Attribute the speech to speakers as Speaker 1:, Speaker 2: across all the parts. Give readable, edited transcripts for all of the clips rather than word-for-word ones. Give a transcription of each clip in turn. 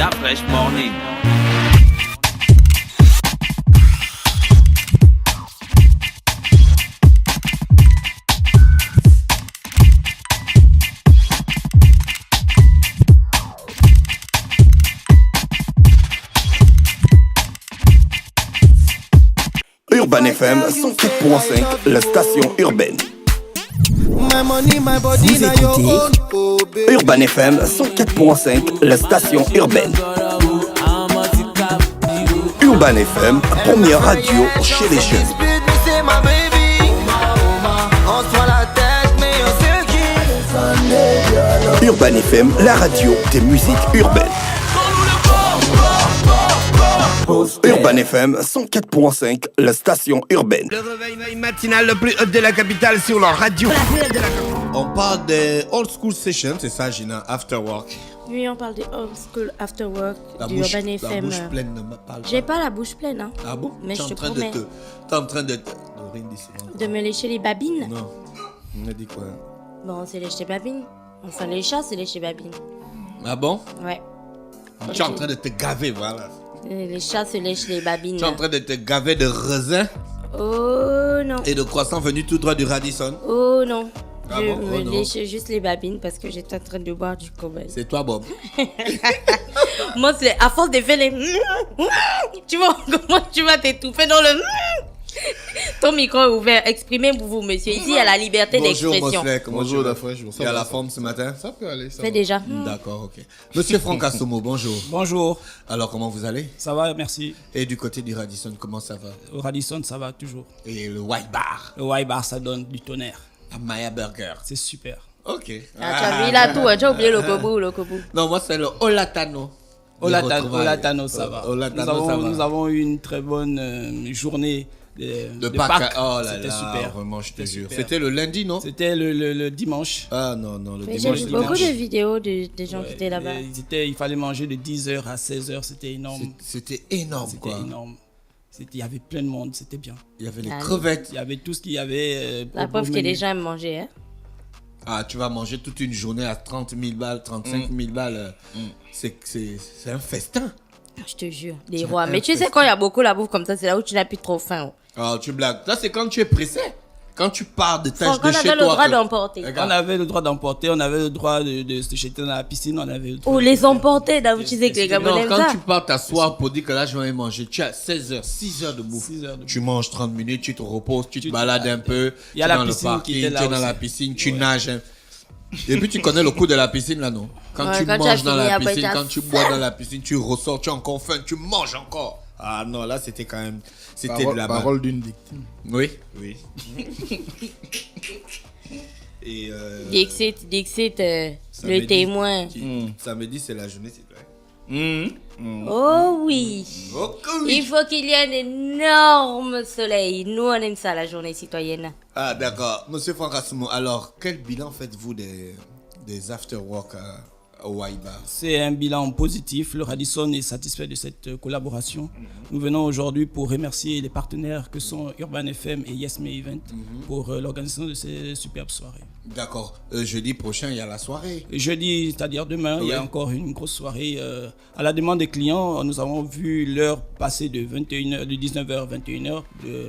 Speaker 1: Da Fresh Morning.
Speaker 2: Urban FM 104.5, la station urbaine.
Speaker 3: Vous écoutez
Speaker 2: Urban FM 104.5, la station urbaine. Urban FM, première radio chez les jeunes. Urban FM, la radio des musiques urbaines. Urban FM 104.5, la station urbaine.
Speaker 4: Le réveil matinal le plus haut de la capitale sur leur radio.
Speaker 5: On parle des old school sessions, c'est ça, Gina, after work.
Speaker 6: Oui, on parle des old school after work, du
Speaker 5: bouche,
Speaker 6: Urban FM.
Speaker 5: La bouche pleine ne me parle pas.
Speaker 6: J'ai pas la bouche pleine, hein.
Speaker 5: Ah bon?
Speaker 6: Mais je te promets.
Speaker 5: T'es en train de
Speaker 6: De me lécher les babines?
Speaker 5: Non. On a dit quoi?
Speaker 6: Bon, c'est lécher babines. Enfin, les chats, c'est lécher babines.
Speaker 5: Ah bon?
Speaker 6: Ouais.
Speaker 5: Tu es en train de te gaver, voilà.
Speaker 6: Les chats se lèchent les babines.
Speaker 5: Tu es en train de te gaver de raisins
Speaker 6: Oh non.
Speaker 5: et de croissants venus tout droit du Radisson.
Speaker 6: Oh non.
Speaker 5: Ah
Speaker 6: Je
Speaker 5: bon?
Speaker 6: me
Speaker 5: Oh non.
Speaker 6: lèche juste les babines parce que j'étais en train de boire du cobaye.
Speaker 5: C'est toi, Bob.
Speaker 6: Moi, c'est à force de faire les... Tu vois comment tu vas t'étouffer dans le... Ton micro est ouvert. Exprimez-vous, monsieur. Ici, il y a la liberté
Speaker 5: Bonjour,
Speaker 6: d'expression.
Speaker 5: Mosley. Comment
Speaker 7: Bonjour,
Speaker 5: tu vas?
Speaker 7: la fraîche.
Speaker 5: Tu es à la forme ce matin?
Speaker 7: Ça peut aller, ça
Speaker 6: Fais
Speaker 7: va.
Speaker 6: déjà.
Speaker 5: D'accord, ok. Monsieur Franck Assomo, bonjour.
Speaker 8: Bonjour,
Speaker 5: Alors, comment vous allez?
Speaker 8: ça va, merci.
Speaker 5: Et du côté du Radisson, comment ça va?
Speaker 8: Au Radisson, ça va toujours.
Speaker 5: Et le White Bar
Speaker 8: Le White Bar, ça donne du tonnerre.
Speaker 5: à Maya Burger.
Speaker 8: C'est super.
Speaker 5: Ok.
Speaker 6: Ah, tu as vu là tout, hein. Tu as oublié le kobu.
Speaker 5: Non, moi, c'est le Olatano.
Speaker 8: Olatano, ça va.
Speaker 5: Olatano, ça va.
Speaker 8: Nous avons eu une très bonne journée de
Speaker 5: Pâques.
Speaker 8: Pâques.
Speaker 5: Oh là
Speaker 8: C'était
Speaker 5: là,
Speaker 8: super.
Speaker 5: vraiment, je te
Speaker 8: C'était
Speaker 5: jure.
Speaker 8: super.
Speaker 5: C'était le lundi, non?
Speaker 8: C'était le dimanche.
Speaker 5: Ah non, le
Speaker 6: Mais j'ai
Speaker 5: dimanche.
Speaker 6: vu
Speaker 8: dimanche.
Speaker 6: beaucoup de vidéos des gens qui étaient là-bas.
Speaker 8: Il fallait manger de 10h à 16h, c'était énorme.
Speaker 5: C'était énorme,
Speaker 8: C'était
Speaker 5: quoi.
Speaker 8: énorme. Il y avait plein de monde, c'était bien.
Speaker 5: Il y avait les
Speaker 6: Ah,
Speaker 5: crevettes.
Speaker 8: Il y avait tout ce qu'il y avait.
Speaker 6: La preuve que les gens aiment manger, hein.
Speaker 5: Ah, tu vas manger toute une journée à 30 000 balles, 35 000 balles. C'est un festin.
Speaker 6: Je te jure, les rois. Mais tu sais, quand il y a beaucoup la bouffe comme ça, c'est là où tu n'as plus trop faim.
Speaker 5: Ah, tu blagues. Ça, c'est quand tu es pressé. Quand tu pars de
Speaker 6: Quand
Speaker 5: de
Speaker 6: on
Speaker 5: chez
Speaker 6: avait
Speaker 5: toi.
Speaker 6: le droit d'emporter.
Speaker 5: Regarde.
Speaker 8: On avait le droit d'emporter, on avait le droit de se jeter dans la piscine, on avait le droit.
Speaker 6: Ou les emporter, tu sais que les Gabonais
Speaker 5: Non,
Speaker 6: aiment
Speaker 5: quand
Speaker 6: ça.
Speaker 5: tu pars t'asseoir pour dire que là, je vais aller manger, tu as 16 heures, 6 heures de bouffe.
Speaker 8: 6 heures de
Speaker 5: Tu manges 30 minutes, tu te reposes, tu te
Speaker 8: Tu-
Speaker 5: balades un peu.
Speaker 8: Il y a
Speaker 5: tu es
Speaker 8: la
Speaker 5: dans le
Speaker 8: piscine
Speaker 5: parking,
Speaker 8: qui était là
Speaker 5: tu es dans
Speaker 8: aussi.
Speaker 5: la piscine, tu nages. Et puis tu connais le coup de la piscine là, non? Quand
Speaker 6: Ouais,
Speaker 5: tu
Speaker 6: quand tu
Speaker 5: manges
Speaker 6: as
Speaker 5: dans
Speaker 6: fini,
Speaker 5: la
Speaker 6: après,
Speaker 5: piscine,
Speaker 6: t'as
Speaker 5: quand tu bois dans la piscine, tu ressors, tu as encore faim, tu manges encore. Ah non, là c'était quand même. C'était de la balle.
Speaker 7: Parole d'une victime.
Speaker 5: Oui. Oui. Et
Speaker 6: Dixit, le
Speaker 5: samedi-
Speaker 6: témoin.
Speaker 5: Samedi, c'est la journée citoyenne.
Speaker 6: Oh oui.
Speaker 5: Oh, que oui.
Speaker 6: Il faut qu'il y ait un énorme soleil. Nous, on aime ça, la journée citoyenne.
Speaker 5: Ah, d'accord. Monsieur Franck Assomo, alors, quel bilan faites-vous des after-work au White Bar?
Speaker 8: C'est un bilan positif. Le Radisson est satisfait de cette collaboration. Nous venons aujourd'hui pour remercier les partenaires que sont Urban FM et Yes Me Event pour l'organisation de ces superbes soirées.
Speaker 5: D'accord. Jeudi prochain, il y a la soirée.
Speaker 8: Jeudi, c'est-à-dire demain, il y a
Speaker 5: Oui.
Speaker 8: encore une grosse soirée. À la demande des clients, nous avons vu l'heure passer de 21h, de 19h à 21h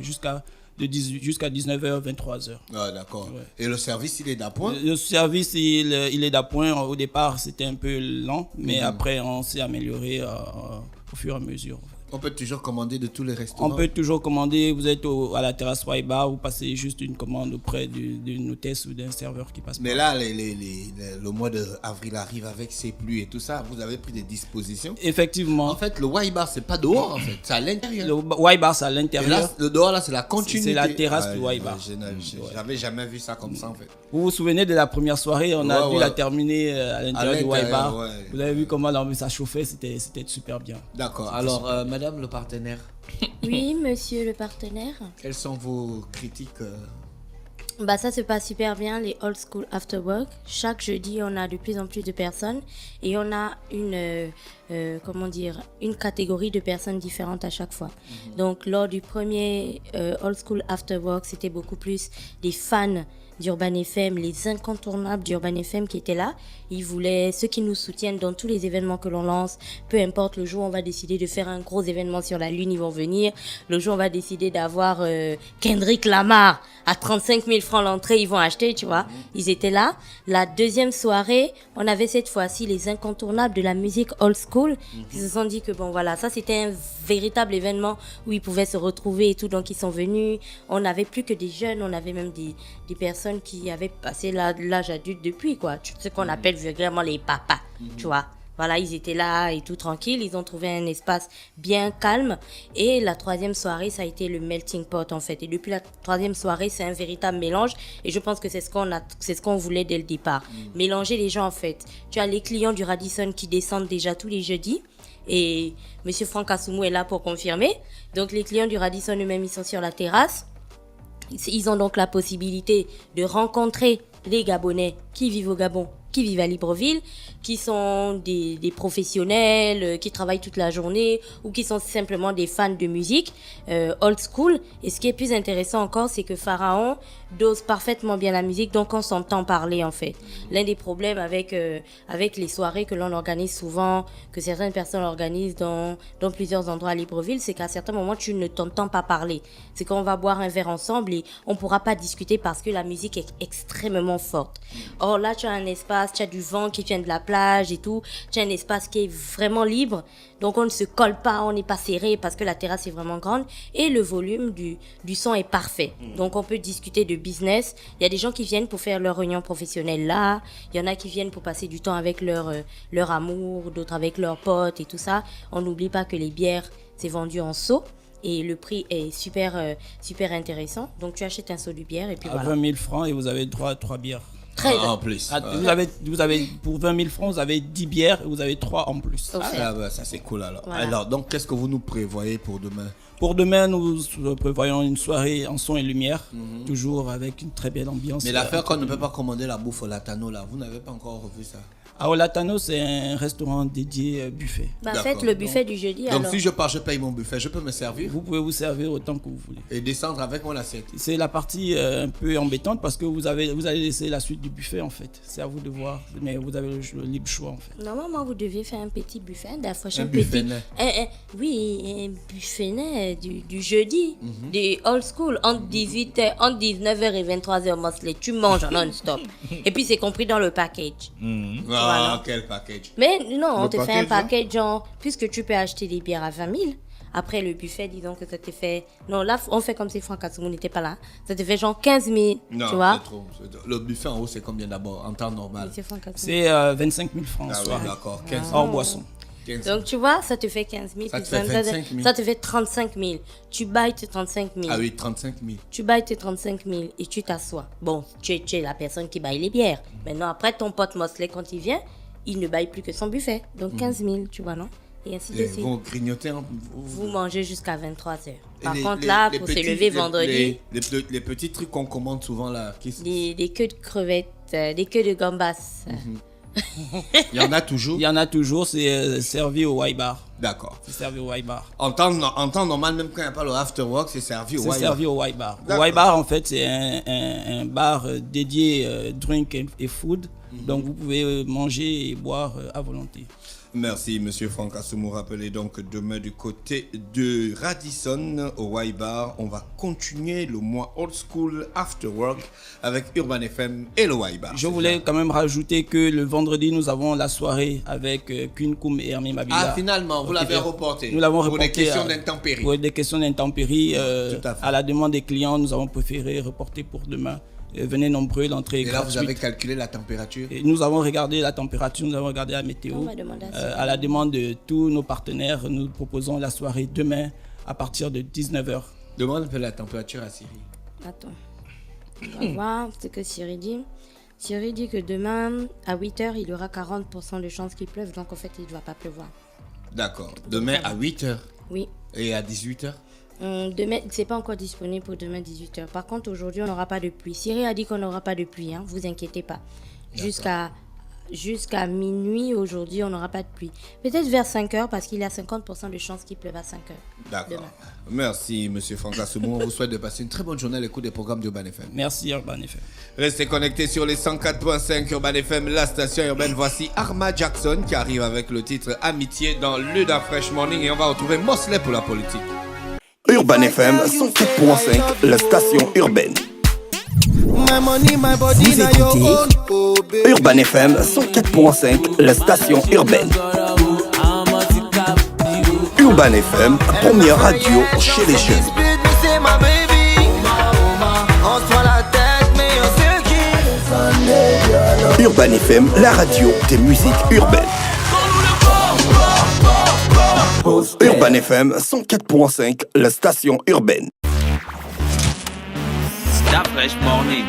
Speaker 8: jusqu'à 19h, 23h.
Speaker 5: Ah, d'accord.
Speaker 8: Ouais.
Speaker 5: Et le service, il est d'appoint?
Speaker 8: Le service, il est d'appoint. Au départ, c'était un peu lent, mais après, on s'est amélioré au fur et à mesure.
Speaker 5: On peut toujours commander de tous les restaurants.
Speaker 8: On peut toujours commander. Vous êtes à la terrasse White Bar, vous passez juste une commande auprès d'une hôtesse ou d'un serveur qui passe.
Speaker 5: Mais
Speaker 8: par
Speaker 5: là, le mois d'avril arrive avec ses pluies et tout ça. Vous avez pris des dispositions?
Speaker 8: Effectivement.
Speaker 5: En fait, le White Bar, c'est pas dehors, en fait. C'est à l'intérieur.
Speaker 8: Le White Bar, c'est à
Speaker 5: Et
Speaker 8: l'intérieur.
Speaker 5: là, le dehors, là, c'est la continuité.
Speaker 8: C'est la terrasse du White Bar.
Speaker 5: J'avais jamais vu ça comme ça, en fait.
Speaker 8: Vous vous souvenez de la première soirée, on a
Speaker 5: Ouais,
Speaker 8: dû
Speaker 5: ouais.
Speaker 8: la terminer à l'intérieur du White Bar.
Speaker 5: ouais.
Speaker 8: Vous avez vu comment ça chauffait, c'était super bien.
Speaker 5: D'accord. Alors, madame le partenaire,
Speaker 6: Oui, monsieur le partenaire.
Speaker 5: quelles sont vos critiques
Speaker 6: Bah ça se passe super bien, les old school after work. Chaque jeudi, on a de plus en plus de personnes et on a une catégorie de personnes différentes à chaque fois. Donc lors du premier old school after work, c'était beaucoup plus des fans d'Urban FM, les incontournables d'Urban FM qui étaient là. Ils voulaient ceux qui nous soutiennent dans tous les événements que l'on lance. Peu importe, le jour où on va décider de faire un gros événement sur la Lune, ils vont venir. Le jour où on va décider d'avoir Kendrick Lamar à 35 000 francs l'entrée, ils vont acheter, tu vois. Ils étaient là. La deuxième soirée, on avait cette fois-ci les incontournables de la musique old school. Ils se sont dit que bon voilà, ça c'était un véritable événement où ils pouvaient se retrouver et tout. Donc ils sont venus. On n'avait plus que des jeunes, on avait même des personnes qui avaient passé l'âge adulte depuis, quoi. Ce qu'on appelle vulgairement les papas, tu vois. Voilà, ils étaient là et tout tranquille. Ils ont trouvé un espace bien calme. Et la troisième soirée, ça a été le melting pot, en fait. Et depuis la troisième soirée, c'est un véritable mélange. Et je pense que c'est ce qu'on voulait dès le départ. Mélanger les gens, en fait. Tu as les clients du Radisson qui descendent déjà tous les jeudis. Et Monsieur Franck Assoumou est là pour confirmer. Donc, les clients du Radisson eux-mêmes, ils sont sur la terrasse. Ils ont donc la possibilité de rencontrer les Gabonais qui vivent au Gabon, qui vivent à Libreville, qui sont des professionnels, qui travaillent toute la journée ou qui sont simplement des fans de musique old school. Et ce qui est plus intéressant encore, c'est que Pharaon dose parfaitement bien la musique, donc on s'entend parler en fait. L'un des problèmes avec les soirées que l'on organise souvent, que certaines personnes organisent dans plusieurs endroits à Libreville, c'est qu'à certains moments, tu ne t'entends pas parler. C'est qu'on va boire un verre ensemble et on ne pourra pas discuter parce que la musique est extrêmement forte. Or là, tu as un espace, tu as du vent qui vient de la plage et tout, tu as un espace qui est vraiment libre, donc on ne se colle pas, on n'est pas serré parce que la terrasse est vraiment grande et le volume du son est parfait. Donc on peut discuter de business. Il y a des gens qui viennent pour faire leur réunion professionnelle là, il y en a qui viennent pour passer du temps avec leur amour, d'autres avec leurs potes et tout ça. On n'oublie pas que les bières, c'est vendu en seau. Et le prix est super intéressant. Donc tu achètes un seau de bière et puis voilà.
Speaker 8: 20 000 francs et vous avez droit à 3 bières.
Speaker 5: En plus.
Speaker 8: Vous avez, pour 20 000 francs, vous avez 10 bières et vous avez 3 en plus.
Speaker 5: Ça c'est cool alors.
Speaker 6: Voilà.
Speaker 5: Alors, donc, qu'est-ce que vous nous prévoyez pour demain?
Speaker 8: Pour demain, nous prévoyons une soirée en son et lumière, toujours avec une très belle ambiance.
Speaker 5: Mais l'affaire qu'on ne peut pas commander la bouffe au Latano, là, vous n'avez pas encore revu ça?
Speaker 8: Ah, au Latano, c'est un restaurant dédié buffet.
Speaker 6: Faites le buffet du jeudi
Speaker 5: donc
Speaker 6: alors.
Speaker 5: Si je pars, je paye mon buffet, je peux me servir?
Speaker 8: Vous pouvez vous servir autant que vous voulez.
Speaker 5: Et descendre avec mon assiette?
Speaker 8: C'est la partie un peu embêtante parce que vous allez laisser la suite du buffet en fait. C'est à vous de voir, mais vous avez le libre choix en fait.
Speaker 6: Normalement, vous deviez faire un petit buffet,
Speaker 5: un buffet net.
Speaker 6: Oui, un buffet net du jeudi, du old school, entre 19h et 23h, Mosley. Tu manges non-stop. Et puis, c'est compris dans le package.
Speaker 5: Voilà. Quel package?
Speaker 6: Mais non, on te fait un
Speaker 4: package,
Speaker 6: package, genre, puisque tu peux acheter des bières à 20 000. Après le buffet, disons que ça te fait... Non, là, on fait comme si Franck Assoumou n'était pas là. Ça te fait genre 15 000,
Speaker 5: non,
Speaker 6: tu vois.
Speaker 5: c'est trop. Le buffet en haut, c'est combien d'abord, en temps normal?
Speaker 8: C'est 25 000 francs soirée.
Speaker 5: Oui, d'accord. 15
Speaker 8: hors boisson.
Speaker 5: 15
Speaker 6: Donc, tu vois, ça te fait 15 000.
Speaker 5: Ça
Speaker 6: puis
Speaker 5: te fait 25 000.
Speaker 6: Ça te fait 35 000. Tu bailles tes 35 000.
Speaker 5: Ah oui, 35 000.
Speaker 6: Tu bailles tes 35 000 et tu t'assois. Bon, tu es la personne qui baille les bières. Maintenant, après, ton pote Mosley, quand il vient, il ne baille plus que son buffet. Donc 15 000, tu vois, non? Et ainsi de suite.
Speaker 5: Vous grignotez
Speaker 6: Vous mangez jusqu'à 23h. Par
Speaker 5: les-
Speaker 6: contre,
Speaker 5: les-
Speaker 6: là,
Speaker 5: les
Speaker 6: pour
Speaker 5: petits-
Speaker 6: se lever vendredi,
Speaker 5: Les petits trucs qu'on commande souvent là.
Speaker 6: des queues de crevettes, des queues de gambas.
Speaker 5: Il y en a toujours?
Speaker 8: Il y en a toujours, c'est servi au Y Bar.
Speaker 5: D'accord.
Speaker 8: C'est servi au Y Bar.
Speaker 5: En temps normal, même quand il n'y a pas le after work, c'est servi au
Speaker 8: C'est
Speaker 5: wine.
Speaker 8: servi au Y Bar.
Speaker 5: D'accord.
Speaker 8: Au Y Bar, en fait, c'est un bar dédié drink et food. Donc, vous pouvez manger et boire à volonté.
Speaker 5: Merci, monsieur Franck Assoumou. Rappelez donc demain du côté de Radisson au Y Bar. On va continuer le mois old school after work avec Urban FM et le Y Bar.
Speaker 8: Je voulais quand même rajouter que le vendredi, nous avons la soirée avec Kun Koum et Hermé Mabila.
Speaker 5: Ah, finalement, vous l'avez reporté.
Speaker 8: Nous l'avons
Speaker 5: pour
Speaker 8: reporté.
Speaker 5: des questions d'intempéries.
Speaker 8: Pour des questions d'intempéries.
Speaker 5: Tout à fait.
Speaker 8: À la demande des clients, nous avons préféré reporter pour demain. Venez nombreux, l'entrée est
Speaker 5: Et là, vous
Speaker 8: gratuite.
Speaker 5: avez calculé la température?
Speaker 8: Et nous avons regardé la température, nous avons regardé la météo.
Speaker 6: On va demander à
Speaker 8: À la demande de tous nos partenaires, nous proposons la soirée demain à partir de 19h.
Speaker 5: Demande un peu la température à Siri.
Speaker 6: Attends. On va voir ce que Siri dit. Siri dit que demain, à 8h, il y aura 40% de chances qu'il pleuve. Donc, en fait, il ne va pas pleuvoir.
Speaker 5: D'accord. Demain à 8h
Speaker 6: Oui.
Speaker 5: et à 18h?
Speaker 6: Demain, c'est pas encore disponible pour demain 18h. Par contre, aujourd'hui, on n'aura pas de pluie. Siri a dit qu'on n'aura pas de pluie, hein. Vous inquiétez pas. Jusqu'à jusqu'à minuit aujourd'hui, on n'aura pas de pluie. Peut-être vers 5 heures parce qu'il y a 50% de chances qu'il pleuve à 5 heures.
Speaker 5: D'accord.
Speaker 6: Demain.
Speaker 5: Merci, monsieur Franck Assoumou. On vous souhaite de passer une très bonne journée à l'écoute des programmes d'Urban FM.
Speaker 8: Merci Urban FM.
Speaker 5: Restez connectés sur les 104.5 Urban FM, la station urbaine. Voici Arma Jackson qui arrive avec le titre Amitié dans Luda Fresh Morning et on va retrouver Mosley pour la politique.
Speaker 2: Urban FM 104.5, la station urbaine.
Speaker 3: Vous écoutez
Speaker 2: Urban FM 104.5, la station urbaine. Urban FM, première radio chez les jeunes. Urban FM, la radio des musiques urbaines. Urban FM 104.5, la station urbaine.
Speaker 1: Stop Fresh Morning.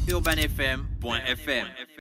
Speaker 1: UrbanFM.fm